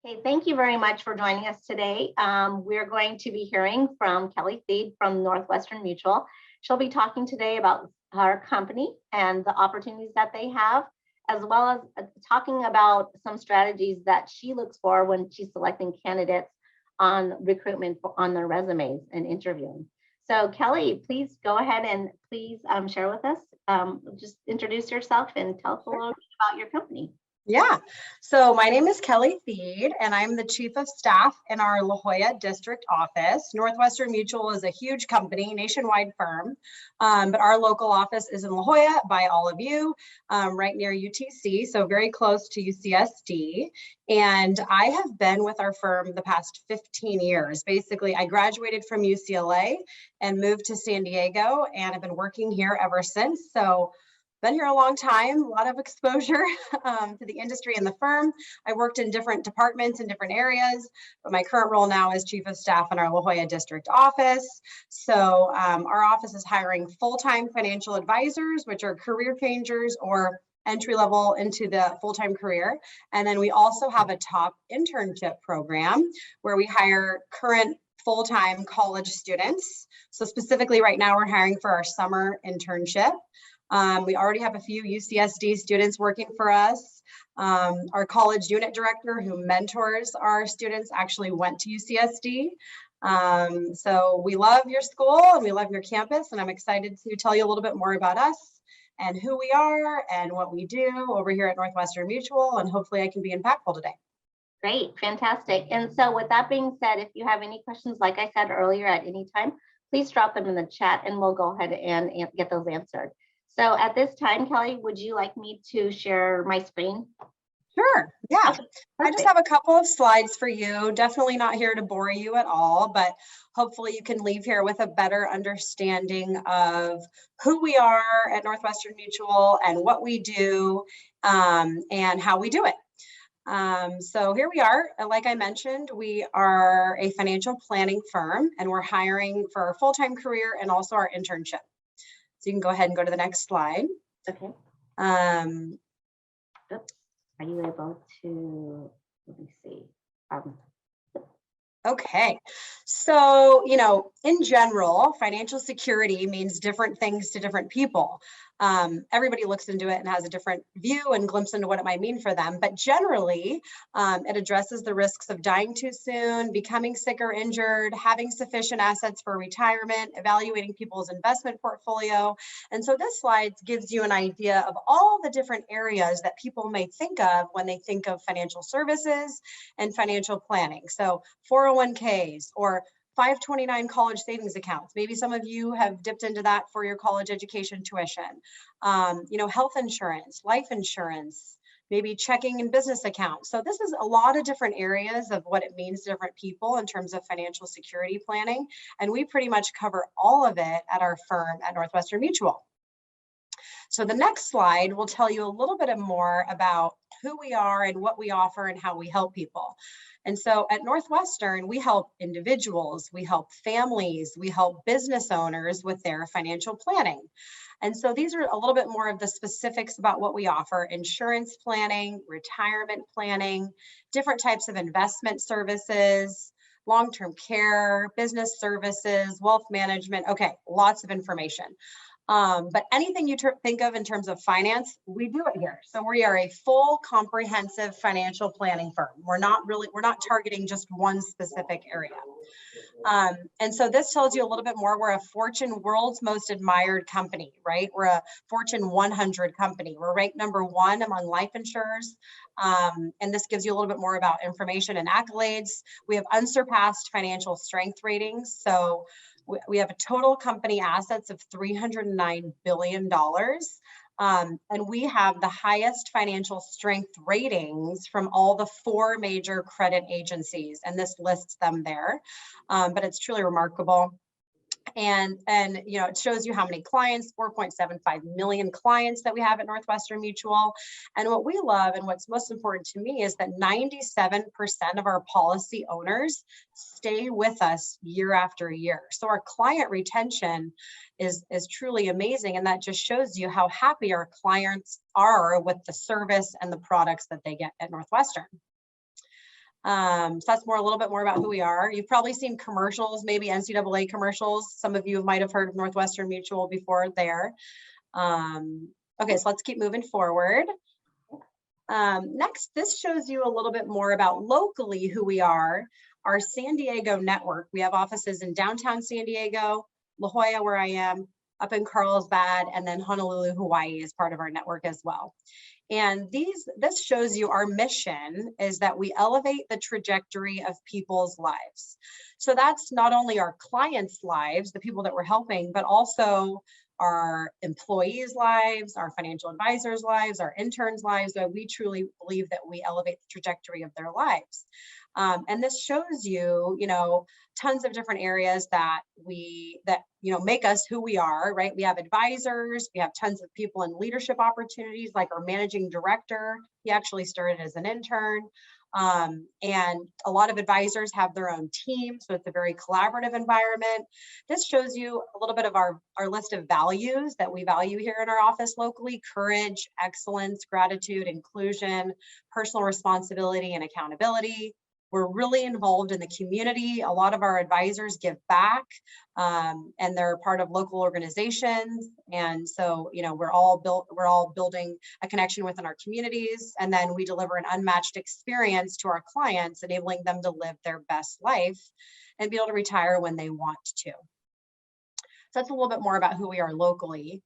Okay, thank you very much for joining us today. We're going to be hearing from Kelly Thied from Northwestern Mutual. She'll be talking today about her company and the opportunities that they have, as well as talking about some strategies that she looks for when she's selecting candidates on recruitment on their resumes and interviewing. So Kelly, please go ahead and please share with us. Just introduce yourself and tell us a little bit about your company. Yeah, so my name is Kelly Thied, and I'm the Chief of Staff in our La Jolla District office. Northwestern Mutual is a huge company, nationwide firm, but our local office is in La Jolla by all of you, right near UTC, so very close to UCSD. And I have been with our firm the past 15 years. Basically, I graduated from UCLA and moved to San Diego, and I've been working here ever since. So been here a long time, a lot of exposure to the industry and the firm. I worked in different departments in different areas, but my current role now is Chief of Staff in our La Jolla District office. So our office is hiring full-time financial advisors, which are career changers or entry level into the full-time career. And then we also have a top internship program where we hire current full-time college students. So specifically right now we're hiring for our summer internship. We already have a few UCSD students working for us. Our college unit director who mentors our students actually went to UCSD. So we love your school and we love your campus, and I'm excited to tell you a little bit more about us and who we are and what we do over here at Northwestern Mutual, and hopefully I can be impactful today. Great, fantastic. And so with that being said, if you have any questions, like I said earlier, at any time, please drop them in the chat and we'll go ahead and get those answered. So at this time, Kelly, would you like me to share my screen? Sure, yeah. Okay, I just have a couple of slides for you. Definitely not here to bore you at all, but hopefully you can leave here with a better understanding of who we are at Northwestern Mutual and what we do and how we do it. So here we are. Like I mentioned, we are a financial planning firm and we're hiring for our full-time career and also our internship. So you can go ahead and go to the next slide. Okay. Are you able to, let me see. Okay, so, in general, financial security means different things to different people. Everybody looks into it and has a different view and glimpse into what it might mean for them. But generally, it addresses the risks of dying too soon, becoming sick or injured, having sufficient assets for retirement, evaluating people's investment portfolio. And so this slide gives you an idea of all the different areas that people may think of when they think of financial services and financial planning. So 401ks or 529 college savings accounts. Maybe some of you have dipped into that for your college education tuition. Health insurance, life insurance, maybe checking and business accounts. So this is a lot of different areas of what it means to different people in terms of financial security planning. And we pretty much cover all of it at our firm at Northwestern Mutual. So the next slide will tell you a little bit more about who we are and what we offer and how we help people. And so at Northwestern, we help individuals, we help families, we help business owners with their financial planning. And so these are a little bit more of the specifics about what we offer: insurance planning, retirement planning, different types of investment services, long-term care, business services, wealth management. Okay, lots of information. But anything you think of in terms of finance, we do it here. So we are a full comprehensive financial planning firm. We're not targeting just one specific area. And so this tells you a little bit more. We're a Fortune World's Most Admired Company, right? We're a Fortune 100 company. We're ranked #1 among life insurers. And this gives you a little bit more about information and accolades. We have unsurpassed financial strength ratings. So we have a total company assets of $309 billion. And we have the highest financial strength ratings from all the 4 major credit agencies. And this lists them there, but it's truly remarkable. And it shows you how many clients, 4.75 million clients that we have at Northwestern Mutual. And what we love and what's most important to me is that 97% of our policy owners stay with us year after year. So our client retention is truly amazing. And that just shows you how happy our clients are with the service and the products that they get at Northwestern. So that's a little bit more about who we are. You've probably seen commercials, maybe NCAA commercials. Some of you might have heard of Northwestern Mutual before there. Okay, so let's keep moving forward. Next, this shows you a little bit more about locally who we are. Our San Diego network. We have offices in downtown San Diego, La Jolla, where I am, up in Carlsbad, and then Honolulu, Hawaii is part of our network as well. And this shows you our mission is that we elevate the trajectory of people's lives. So that's not only our clients' lives, the people that we're helping, but also our employees' lives, our financial advisors' lives, our interns' lives, that we truly believe that we elevate the trajectory of their lives. And this shows you, tons of different areas that make us who we are, right? We have advisors, we have tons of people in leadership opportunities, like our managing director. He actually started as an intern. And a lot of advisors have their own team, so it's a very collaborative environment. This shows you a little bit of our list of values that we value here in our office locally: courage, excellence, gratitude, inclusion, personal responsibility, and accountability. We're really involved in the community. A lot of our advisors give back, and they're part of local organizations. And so, we're all building a connection within our communities. And then we deliver an unmatched experience to our clients, enabling them to live their best life and be able to retire when they want to. So that's a little bit more about who we are locally.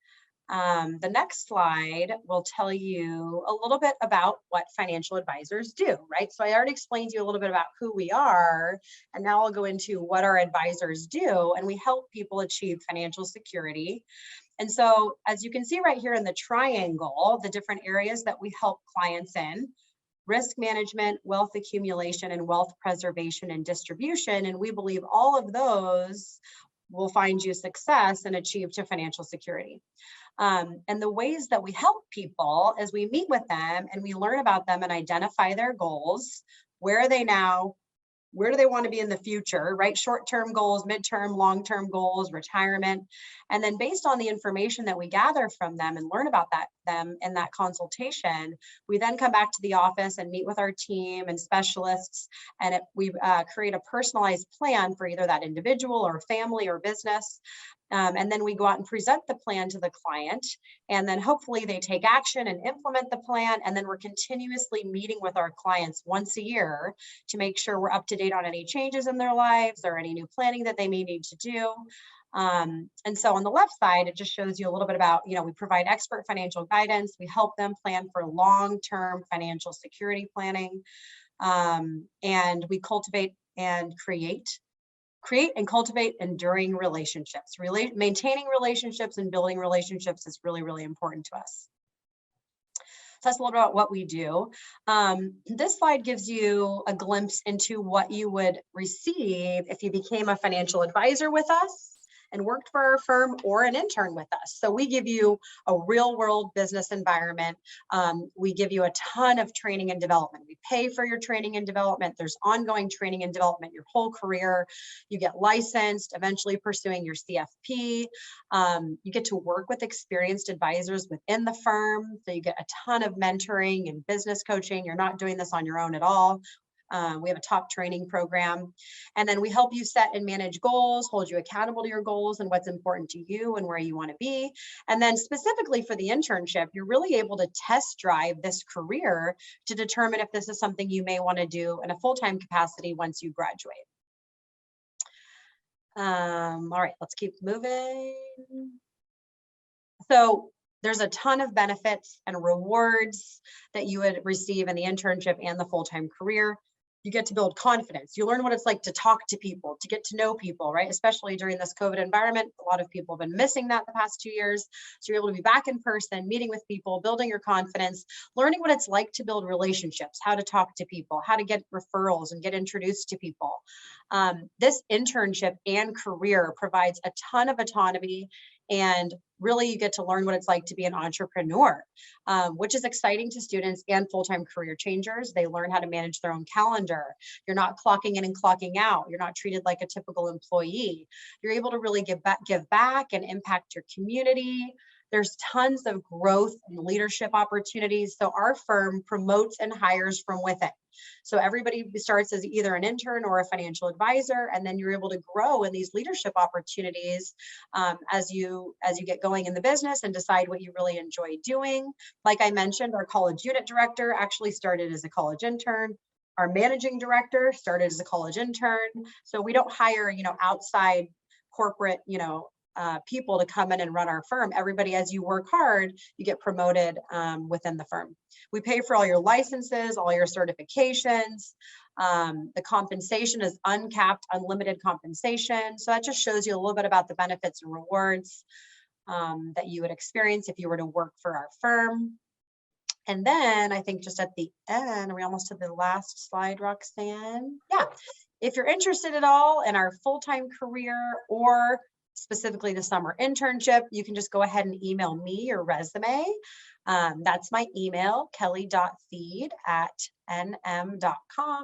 The next slide will tell you a little bit about what financial advisors do, right? So I already explained to you a little bit about who we are, and now I'll go into what our advisors do, and we help people achieve financial security. And so as you can see right here in the triangle, the different areas that we help clients in: risk management, wealth accumulation, and wealth preservation and distribution. And we believe all of those will find you success and achieve to financial security. And the ways that we help people is we meet with them and we learn about them and identify their goals. Where are they now? Where do they want to be in the future, right? Short-term goals, midterm, long-term goals, retirement. And then based on the information that we gather from them and learn about them in that consultation, we then come back to the office and meet with our team and specialists. And we create a personalized plan for either that individual or family or business. And then we go out and present the plan to the client, and then hopefully they take action and implement the plan. And then we're continuously meeting with our clients once a year to make sure we're up to date on any changes in their lives or any new planning that they may need to do. And so on the left side, it just shows you a little bit about, we provide expert financial guidance. We help them plan for long-term financial security planning. And we cultivate and create and cultivate enduring relationships. Maintaining relationships and building relationships is really, really important to us. So that's a little bit about what we do. This slide gives you a glimpse into what you would receive if you became a financial advisor with us and worked for our firm, or an intern with us. So we give you a real world business environment. We give you a ton of training and development. We pay for your training and development. There's ongoing training and development your whole career. You get licensed, eventually pursuing your CFP. You get to work with experienced advisors within the firm. So you get a ton of mentoring and business coaching. You're not doing this on your own at all. We have a top training program, and then we help you set and manage goals, hold you accountable to your goals and what's important to you and where you want to be. And then specifically for the internship, you're really able to test drive this career to determine if this is something you may want to do in a full-time capacity once you graduate. All right, let's keep moving. So there's a ton of benefits and rewards that you would receive in the internship and the full-time career. You get to build confidence. You learn what it's like to talk to people, to get to know people, right? Especially during this COVID environment. A lot of people have been missing that the past 2 years. So you're able to be back in person, meeting with people, building your confidence, learning what it's like to build relationships, how to talk to people, how to get referrals and get introduced to people. This internship and career provides a ton of autonomy, and really you get to learn what it's like to be an entrepreneur, which is exciting to students and full-time career changers. They learn how to manage their own calendar. You're not clocking in and clocking out. You're not treated like a typical employee. You're able to really give back and impact your community. There's tons of growth and leadership opportunities. So our firm promotes and hires from within. So everybody starts as either an intern or a financial advisor, and then you're able to grow in these leadership opportunities as you get going in the business and decide what you really enjoy doing. Like I mentioned, our college unit director actually started as a college intern. Our managing director started as a college intern. So we don't hire, outside corporate, people to come in and run our firm. Everybody, as you work hard, you get promoted within the firm. We pay for all your licenses, all your certifications. The compensation is uncapped, unlimited compensation. So that just shows you a little bit about the benefits and rewards that you would experience if you were to work for our firm. And then I think just at the end, are we almost to the last slide, Roxanne? Yeah. If you're interested at all in our full-time career or specifically the summer internship, you can just go ahead and email me your resume. That's my email, kelly.feed@nm.com.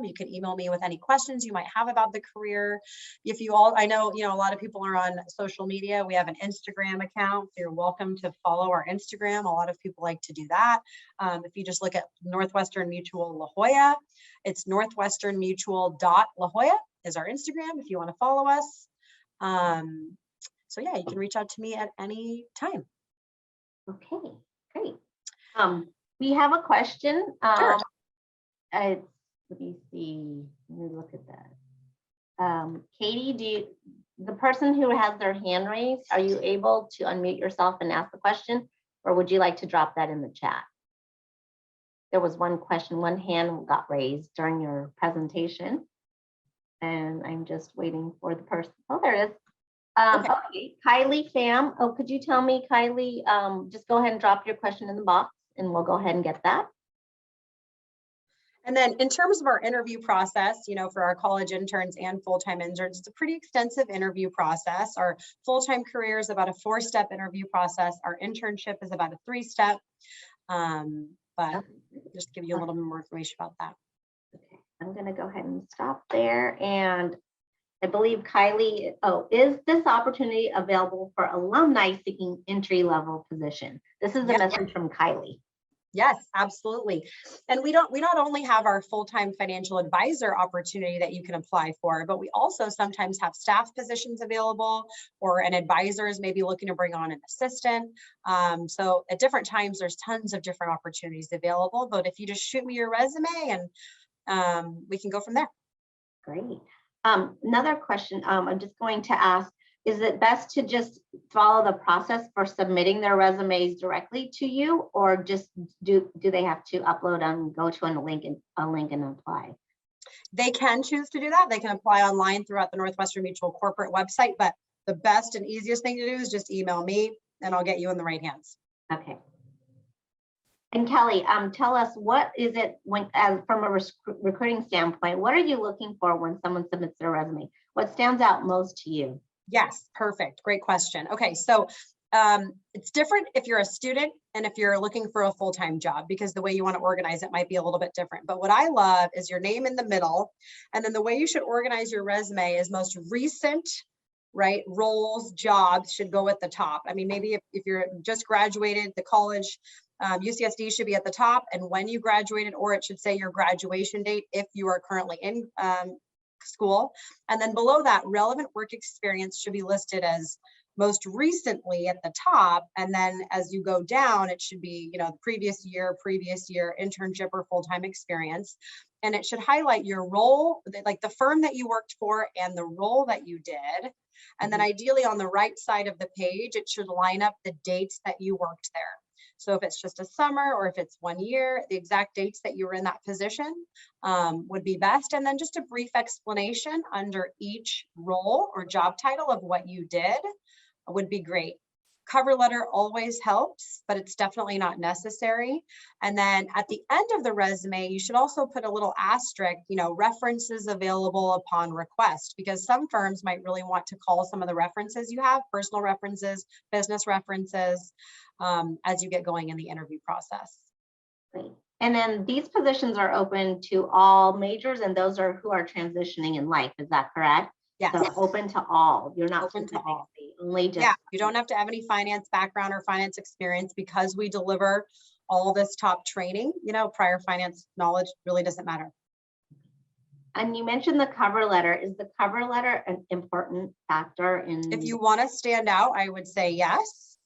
You can email me with any questions you might have about the career. I know, a lot of people are on social media. We have an Instagram account. So you're welcome to follow our Instagram. A lot of people like to do that. If you just look at Northwestern Mutual La Jolla, it's northwesternmutual.La Jolla is our Instagram if you want to follow us. So yeah, you can reach out to me at any time. Okay, great. We have a question. Sure. Let me see. Let me look at that. Katie, the person who has their hand raised, are you able to unmute yourself and ask the question, or would you like to drop that in the chat? There was one question, one hand got raised during your presentation, and I'm just waiting for the person. Oh, there it is. Okay, Kylie Pham. Oh, could you tell me, Kylie, just go ahead and drop your question in the box and we'll go ahead and get that. And then in terms of our interview process, for our college interns and full-time interns, it's a pretty extensive interview process. Our full-time career is about a 4-step interview process. Our internship is about a 3-step. But just give you a little bit more information about that. Okay, I'm going to go ahead and stop there. And I believe Kylie, is this opportunity available for alumni seeking entry-level position? This is a message from Kylie. Yes, absolutely. And we not only have our full-time financial advisor opportunity that you can apply for, but we also sometimes have staff positions available, or an advisor is maybe looking to bring on an assistant. So at different times, there's tons of different opportunities available, but if you just shoot me your resume and we can go from there. Great. Another question I'm just going to ask, is it best to just follow the process for submitting their resumes directly to you, or just do they have to upload and go to a link and apply? They can choose to do that. They can apply online throughout the Northwestern Mutual corporate website, but the best and easiest thing to do is just email me and I'll get you in the right hands. Okay. And Kelly, tell us, what is it from a recruiting standpoint, what are you looking for when someone submits their resume? What stands out most to you? Yes, perfect. Great question. Okay, so it's different if you're a student and if you're looking for a full-time job, because the way you want to organize it might be a little bit different. But what I love is your name in the middle, and then the way you should organize your resume is most recent, right? Roles, jobs should go at the top. I mean, maybe if you're just graduated the college, UCSD should be at the top, and when you graduated, or it should say your graduation date if you are currently in school. And then below that, relevant work experience should be listed as most recently at the top. And then as you go down, it should be, previous year, internship or full-time experience. And it should highlight your role, like the firm that you worked for and the role that you did. And then ideally on the right side of the page, it should line up the dates that you worked there. So if it's just a summer or if it's 1 year, the exact dates that you were in that position would be best. And then just a brief explanation under each role or job title of what you did would be great. Cover letter always helps, but it's definitely not necessary. And then at the end of the resume, you should also put a little asterisk, references available upon request, because some firms might really want to call some of the references you have, personal references, business references, as you get going in the interview process. Great. And then these positions are open to all majors, and those are who are transitioning in life. Is that correct? Yes. So open to all. You're not open to all. Only just Yeah, you don't have to have any finance background or finance experience because we deliver all this top training. Prior finance knowledge really doesn't matter. And you mentioned the cover letter. Is the cover letter an important factor in? If you want to stand out, I would say yes.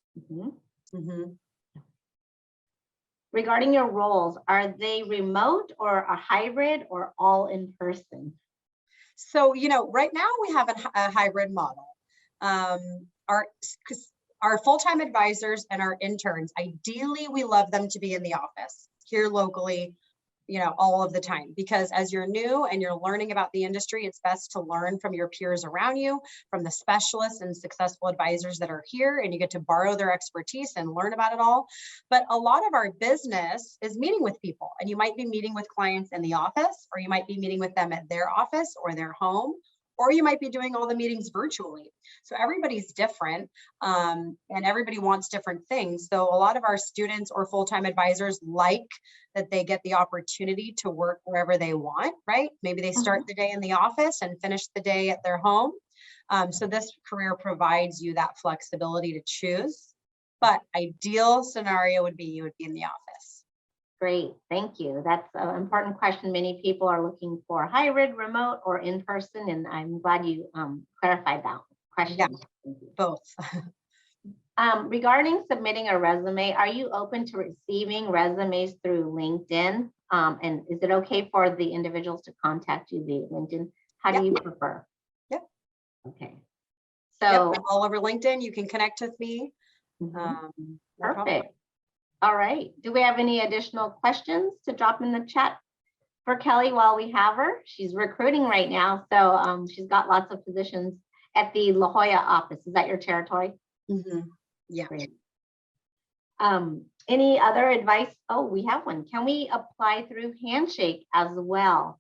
Regarding your roles, are they remote or a hybrid or all in person? So, right now we have a hybrid model. Our full-time advisors and our interns, ideally, we love them to be in the office here locally, all of the time, because as you're new and you're learning about the industry, it's best to learn from your peers around you, from the specialists and successful advisors that are here, and you get to borrow their expertise and learn about it all. But a lot of our business is meeting with people, and you might be meeting with clients in the office, or you might be meeting with them at their office or their home, or you might be doing all the meetings virtually. So everybody's different, and everybody wants different things. So a lot of our students or full-time advisors like that they get the opportunity to work wherever they want, right? Maybe they start the day in the office and finish the day at their home. So this career provides you that flexibility to choose, but ideal scenario would be you would be in the office. Great, thank you. That's an important question. Many people are looking for hybrid, remote, or in person, and I'm glad you clarified that question. Yeah, both. Regarding submitting a resume, are you open to receiving resumes through LinkedIn? And is it okay for the individuals to contact you via LinkedIn? How do you prefer? Yep. Okay. So I'm all over LinkedIn. You can connect with me. Perfect. All right. Do we have any additional questions to drop in the chat for Kelly while we have her? She's recruiting right now, so she's got lots of positions at the La Jolla office. Is that your territory? Yeah. Great. Any other advice? Oh, we have one. Can we apply through Handshake as well?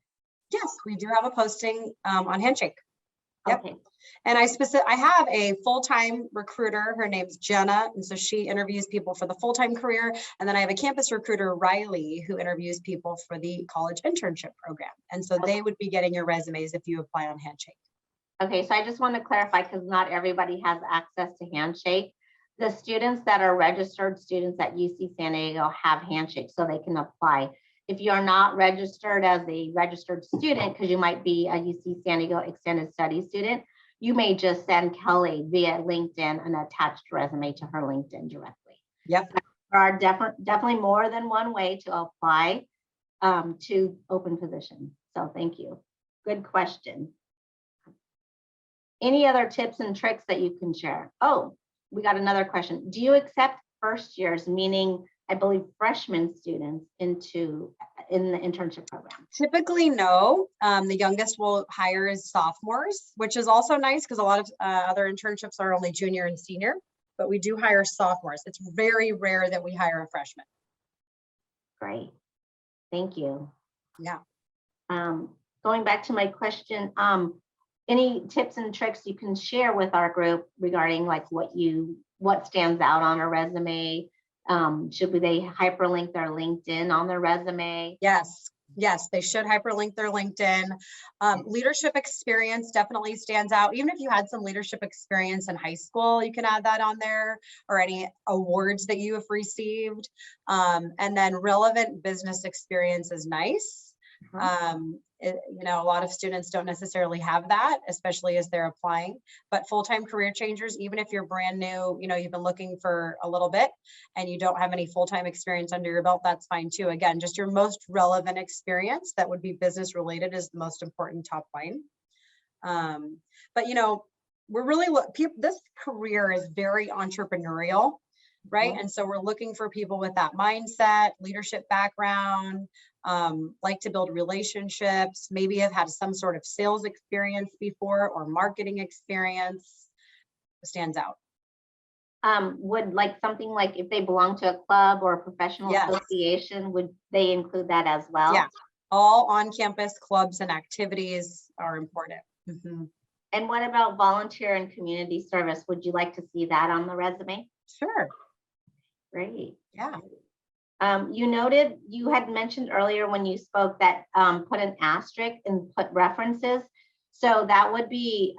Yes, we do have a posting on Handshake. Yep. Okay. And I have a full-time recruiter. Her name's Jenna, and so she interviews people for the full-time career. And then I have a campus recruiter, Riley, who interviews people for the college internship program. And so they would be getting your resumes if you apply on Handshake. Okay, so I just want to clarify, because not everybody has access to Handshake. The students that are registered students at UC San Diego have Handshake, so they can apply. If you're not registered as a registered student, because you might be a UC San Diego Extended Studies student, you may just send Kelly via LinkedIn an attached resume to her LinkedIn directly. Yep. There are definitely more than one way to apply to open positions. So thank you. Good question. Any other tips and tricks that you can share? Oh, we got another question. Do you accept first years, meaning I believe freshman students in the internship program? Typically, no. The youngest we'll hire is sophomores, which is also nice because a lot of other internships are only junior and senior, but we do hire sophomores. It's very rare that we hire a freshman. Great. Thank you. Yeah. Going back to my question, any tips and tricks you can share with our group regarding like what stands out on a resume? Should they hyperlink their LinkedIn on their resume? Yes, they should hyperlink their LinkedIn. Leadership experience definitely stands out. Even if you had some leadership experience in high school, you can add that on there, or any awards that you have received. And then relevant business experience is nice. A lot of students don't necessarily have that, especially as they're applying, but full-time career changers, even if you're brand new, you've been looking for a little bit and you don't have any full-time experience under your belt, that's fine too. Again, just your most relevant experience that would be business related is the most important top line. But we're really, this career is very entrepreneurial, right? And so we're looking for people with that mindset, leadership background, like to build relationships, maybe have had some sort of sales experience before or marketing experience. Stands out. Would like something like if they belong to a club or a professional association, would they include that as well? Yeah, all on-campus clubs and activities are important. And what about volunteer and community service? Would you like to see that on the resume? Sure. Great. Yeah. You had mentioned earlier when you spoke that put an asterisk and put references. So that would be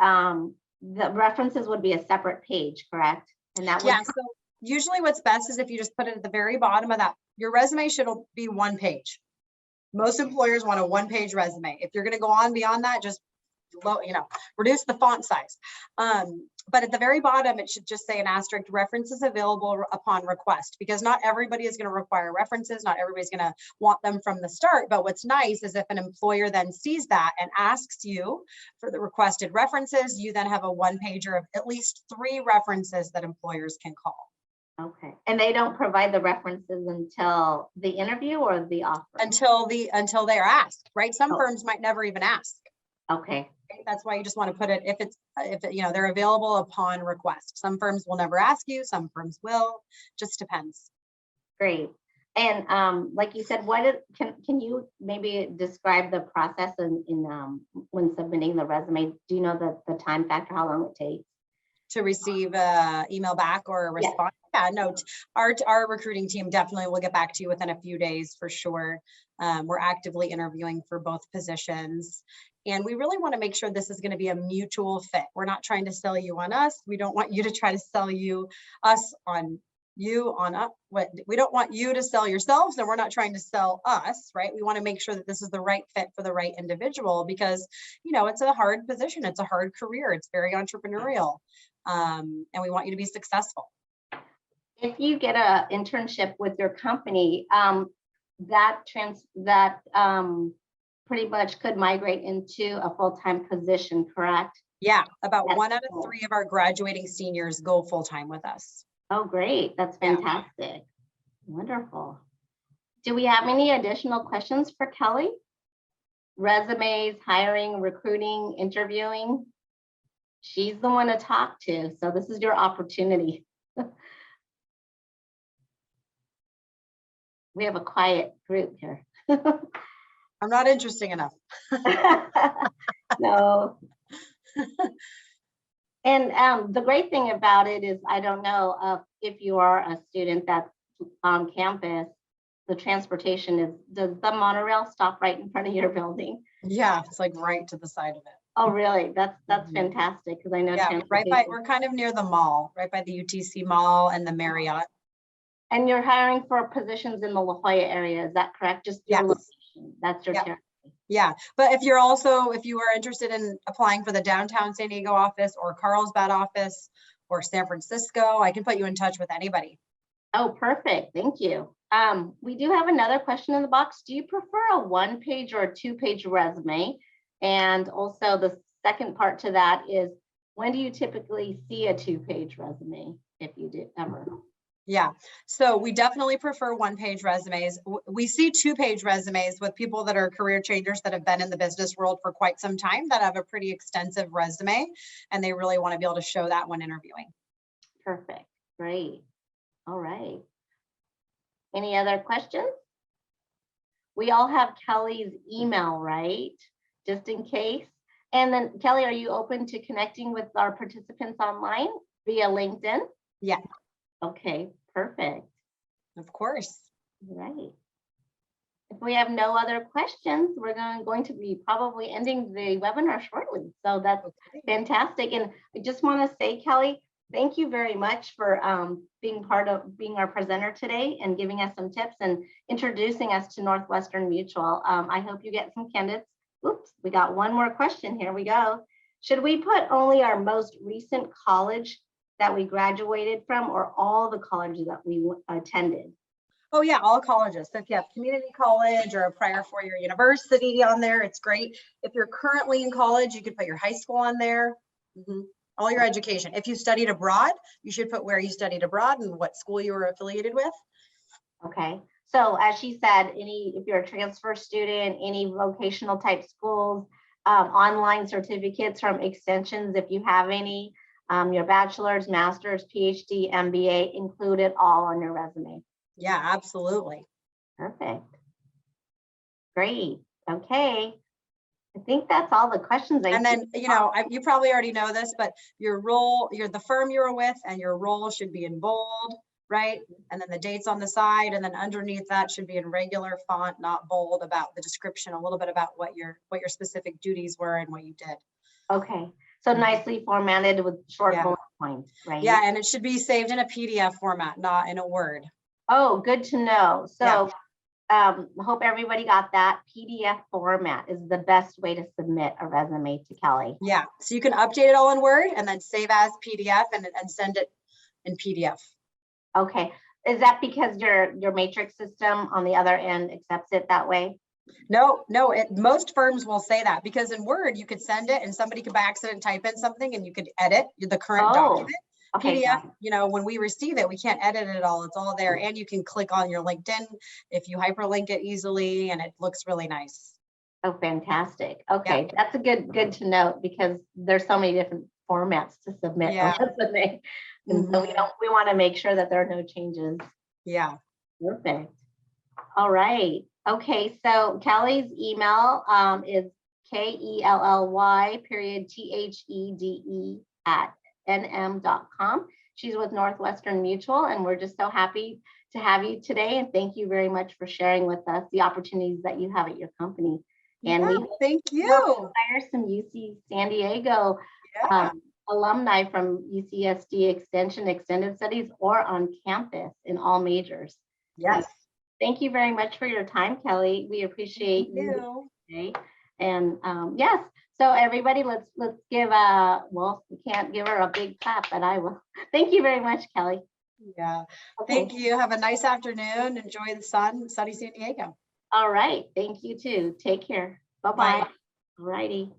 the references would be a separate page, correct? And that would, Yeah, so usually what's best is if you just put it at the very bottom of that, your resume should be one page. Most employers want a one-page resume. If you're going to go on beyond that, just reduce the font size. But at the very bottom, it should just say an asterisk, references available upon request, because not everybody is going to require references. Not everybody's going to want them from the start. But what's nice is if an employer then sees that and asks you for the requested references, you then have a one-pager of at least 3 references that employers can call. okay. And they don't provide the references until the interview or the offer? Until they're asked, right? Some firms might never even ask. Okay. That's why you just want to put it if they're available upon request. Some firms will never ask you, some firms will, just depends. Great. And like you said, can you maybe describe the process in when submitting the resume? Do you know the time factor, how long it takes? To receive a email back or a response? Yeah, no, our recruiting team definitely will get back to you within a few days for sure. We're actively interviewing for both positions. And we really want to make sure this is going to be a mutual fit. We're not trying to sell you on us. We don't want you to try to sell us on you on us. We don't want you to sell yourselves, and we're not trying to sell us, right? We want to make sure that this is the right fit for the right individual, because it's a hard position. It's a hard career. It's very entrepreneurial. And we want you to be successful. If you get an internship with your company, that pretty much could migrate into a full-time position, correct? Yeah, about 1 out of 3 of our graduating seniors go full-time with us. Oh, great. That's fantastic. Yeah. Wonderful. Do we have any additional questions for Kelly? Resumes, hiring, recruiting, interviewing? She's the one to talk to, so this is your opportunity. We have a quiet group here. I'm not interesting enough. No. And the great thing about it is, I don't know if you are a student that's on campus, the transportation does the monorail stop right in front of your building? Yeah, it's like right to the side of it. Oh, really? That's fantastic, because I know. Yeah, we're kind of near the mall, right by the UTC Mall and the Marriott. And you're hiring for positions in the La Jolla area, is that correct? Just your location. That's your territory. Yeah, but if you are interested in applying for the downtown San Diego office or Carlsbad office or San Francisco, I can put you in touch with anybody. Oh, perfect. Thank you. We do have another question in the box. Do you prefer a 1-page or a 2-page resume? And also the second part to that is, when do you typically see a 2-page resume, if you did ever? Yeah, so we definitely prefer 1-page resumes. We see 2-page resumes with people that are career changers that have been in the business world for quite some time, that have a pretty extensive resume, and they really want to be able to show that when interviewing. Perfect. Great. All right. Any other questions? We all have Kelly's email, right? Just in case. And then, Kelly, are you open to connecting with our participants online via LinkedIn? Yeah. Okay, perfect. Of course. Right. If we have no other questions, we're going to be probably ending the webinar shortly. So that's fantastic. And I just want to say, Kelly, thank you very much for being our presenter today and giving us some tips and introducing us to Northwestern Mutual. I hope you get some candidates. Oops, we got one more question. Here we go. Should we put only our most recent college that we graduated from, or all the colleges that we attended? Oh yeah, all colleges. So if you have community college or a prior 4-year university on there, it's great. If you're currently in college, you could put your high school on there. All your education. If you studied abroad, you should put where you studied abroad and what school you were affiliated with. Okay. So as she said, if you're a transfer student, any vocational type schools, online certificates from extensions, if you have any, your bachelor's, master's, PhD, MBA, include it all on your resume. Yeah, absolutely. Perfect. Great. Okay. I think that's all the questions. And then, you probably already know this, but your role, the firm you're with, and your role should be in bold, right? And then the dates on the side, and then underneath that should be in regular font, not bold, about the description, a little bit about what your specific duties were and what you did. Okay. So nicely formatted with short Yeah. bullet points, right? Yeah, and it should be saved in a PDF format, not in a Word. Oh, good to know. Yeah. So hope everybody got that. PDF format is the best way to submit a resume to Kelly. Yeah, so you can update it all in Word and then save as PDF and send it in PDF. Okay. Is that because your matrix system on the other end accepts it that way? No, most firms will say that, because in Word, you could send it and somebody could by accident type in something and you could edit the current document. Okay, PDF, when we receive it, we can't edit it all. It's all there. And you can click on your LinkedIn if you hyperlink it easily, and it looks really nice. Oh, fantastic. Okay, that's a good to note, because there's so many different formats to submit a resume. And so we want to make sure that there are no changes. Yeah. Perfect. All right. Okay, so Kelly's email is KELLY.THEDE@nm.com. She's with Northwestern Mutual, and we're just so happy to have you today. And thank you very much for sharing with us the opportunities that you have at your company. And thank you. Hire some UC San Diego alumni from UCSD Extension Extended Studies or on campus in all majors. Yes. Thank you very much for your time, Kelly. We appreciate you today. And yes, so everybody, let's give well, we can't give her a big clap, but I will. Thank you very much, Kelly. Yeah. Okay. Thank you. Have a nice afternoon. Enjoy the sun, sunny San Diego. All right. Thank you too. Take care. Bye-bye. All righty.